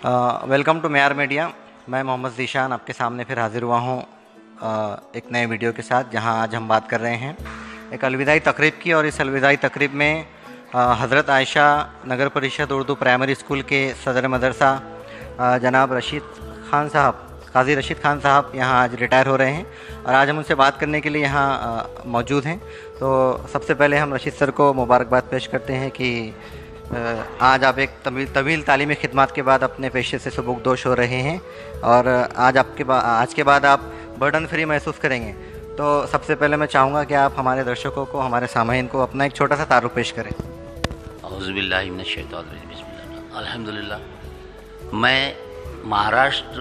Welcome to Meyar media. मैं मोहम्मद ज़ीशान आपके सामने फिर हाज़िर हुआ हूँ एक नए वीडियो के साथ, जहां आज हम बात कर रहे हैं एक अलविदाई तकरीब की। और इस अलविदाई तकरीब में हज़रत आयशा नगर परिषद उर्दू प्राइमरी स्कूल के सदर मदरसा जनाब रशीद खान साहब, काजी रशीद खान साहब यहाँ आज रिटायर हो रहे हैं और आज हम उनसे बात करने के लिए यहाँ मौजूद हैं। तो सबसे पहले हम रशीद सर को मुबारकबाद पेश करते हैं कि आज आप एक तवील तालीमी खिदमत के बाद अपने पेशे से सुबुकदोश हो रहे हैं और आज के बाद आप बर्डन फ्री महसूस करेंगे। तो सबसे पहले मैं चाहूँगा कि आप हमारे दर्शकों को, हमारे सामईन को अपना एक छोटा सा तारुफ पेश करें। औज़ुबिल्लाहि मिनश्शैतानिर्रजीम, बिस्मिल्लाह, अल्हम्दुलिल्लाह। मैं महाराष्ट्र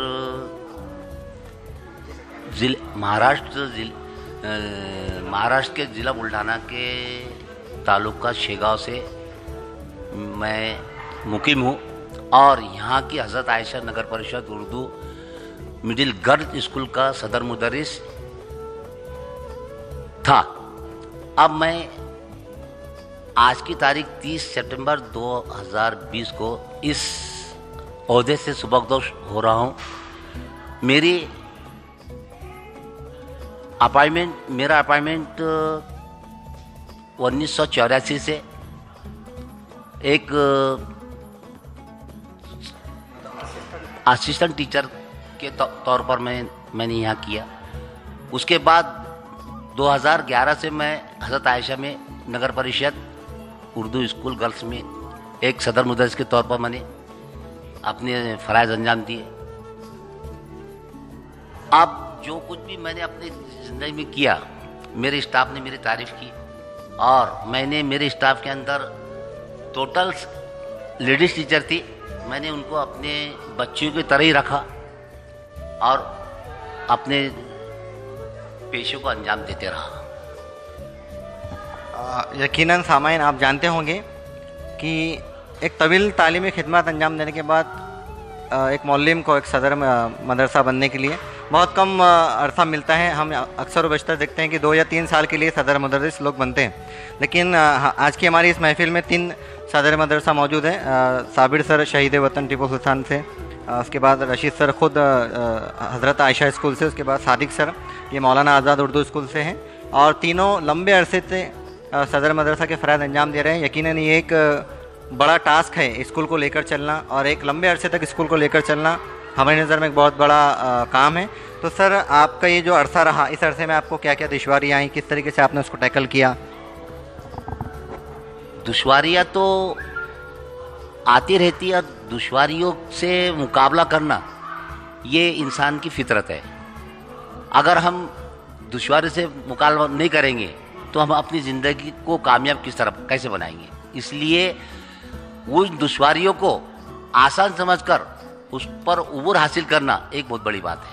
के ज़िला बुल्ढाना के तालुका शेगांव से मैं मुकीम हूँ और यहाँ की हज़रत आयशा नगर परिषद उर्दू मिडिल गर्ल्स स्कूल का सदर मुदर्रिस था। अब मैं आज की तारीख 30 सितंबर 2020 को इस ओहदे से सुबकदोश हो रहा हूँ। मेरा अपॉइंटमेंट 1984 से एक असिस्टेंट टीचर के तौर पर मैंने यहाँ किया। उसके बाद 2011 से मैं हज़रत आयशा में नगर परिषद उर्दू स्कूल गर्ल्स में एक सदर मुदर्रिस के तौर पर मैंने अपने फ़राइज़ अंजाम दिए। अब जो कुछ भी मैंने अपनी ज़िंदगी में किया, मेरे स्टाफ ने मेरी तारीफ़ की और मैंने मेरे स्टाफ के अंदर टोटल लेडीज़ टीचर थी, मैंने उनको अपने बच्चों की तरह ही रखा और अपने पेशे को अंजाम देते रहा। यकीनन सामाईन आप जानते होंगे कि एक तवील तालीमी खिदमत अंजाम देने के बाद एक मौल्लिम को एक सदर मदरसा बनने के लिए बहुत कम अरसा मिलता है। हम अक्सर बशतर देखते हैं कि 2 या 3 साल के लिए सदर मदरस लोग बनते हैं, लेकिन आज की हमारी इस महफिल में 3 सदर मदरसा मौजूद हैं। साबिर सर शहीद वतन टीपू सुल्तान से, उसके बाद रशीद सर ख़ुद हज़रत आयशा स्कूल से, उसके बाद सादिक सर ये मौलाना आज़ाद उर्दू स्कूल से हैं और तीनों लंबे अरसे से सदर मदरसा के फ़राइज़ अंजाम दे रहे हैं। यकीनन ये एक बड़ा टास्क है स्कूल को लेकर चलना और एक लंबे अरसे तक स्कूल को लेकर चलना हमारी नज़र में एक बहुत बड़ा काम है। तो सर, आपका ये जो अरसा रहा, इस अरसे में आपको क्या क्या दुश्वारियाँ आई, किस तरीके से आपने उसको टैकल किया? दुश्वारियाँ तो आती रहती है और दुश्वारियों से मुकाबला करना ये इंसान की फितरत है। अगर हम दुश्वारी से मुकाबला नहीं करेंगे तो हम अपनी ज़िंदगी को कामयाब किस तरह कैसे बनाएंगे। इसलिए उस दुश्वारियों को आसान समझकर उस पर उबूर हासिल करना एक बहुत बड़ी बात है।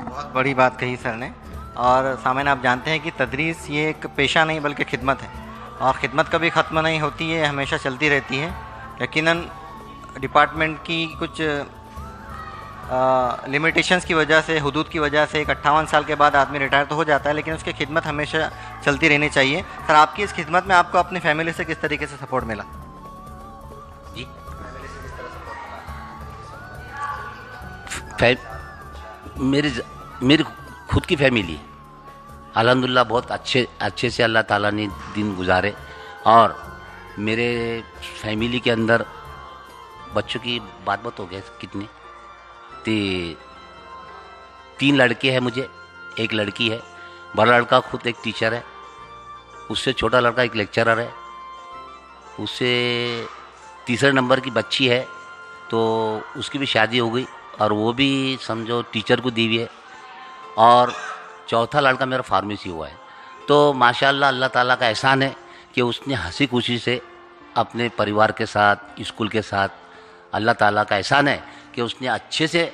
बहुत बड़ी बात कही सर ने। और सामने आप जानते हैं कि तदरीस ये एक पेशा नहीं बल्कि खिदमत है और ख़िदमत कभी ख़त्म नहीं होती है, हमेशा चलती रहती है। यकीनन डिपार्टमेंट की कुछ लिमिटेशंस की वजह से, हुदूद की वजह से 58 साल के बाद आदमी रिटायर तो हो जाता है, लेकिन उसकी खिदमत हमेशा चलती रहनी चाहिए। सर, आपकी इस खिदमत में आपको अपनी फैमिली से किस तरीके से सपोर्ट मिला? जी, मेरी खुद की फैमिली अल्हम्दुलिल्लाह बहुत अच्छे से अल्लाह ताला ने दिन गुजारे और मेरे फैमिली के अंदर बच्चों की बात हो गए कितने 3 लड़के हैं मुझे, 1 लड़की है। बड़ा लड़का खुद एक टीचर है, उससे छोटा लड़का एक लेक्चरर है, उससे तीसरे नंबर की बच्ची है तो उसकी भी शादी हो गई और वो भी समझो टीचर को दी हुई है और चौथा लड़का मेरा फार्मेसी हुआ है। तो माशाल्लाह अल्लाह ताला का एहसान है कि उसने हंसी खुशी से अपने परिवार के साथ, स्कूल के साथ, अल्लाह ताला का एहसान है कि उसने अच्छे से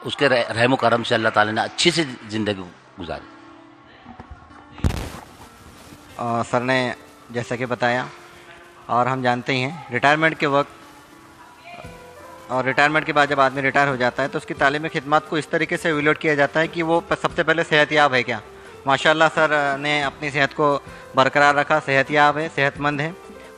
उसके रहम करम से अल्लाह ताला ने अच्छी से ज़िंदगी गुजारी। सर ने जैसा कि बताया और हम जानते ही हैं रिटायरमेंट के वक्त और रिटायरमेंट के बाद जब आदमी रिटायर हो जाता है तो उसकी तालीमी खिदमत को इस तरीके से इवैल्यूएट किया जाता है कि वो सबसे पहले सेहतयाब है क्या। माशाल्लाह सर ने अपनी सेहत को बरकरार रखा, सेहतयाब है, सेहतमंद है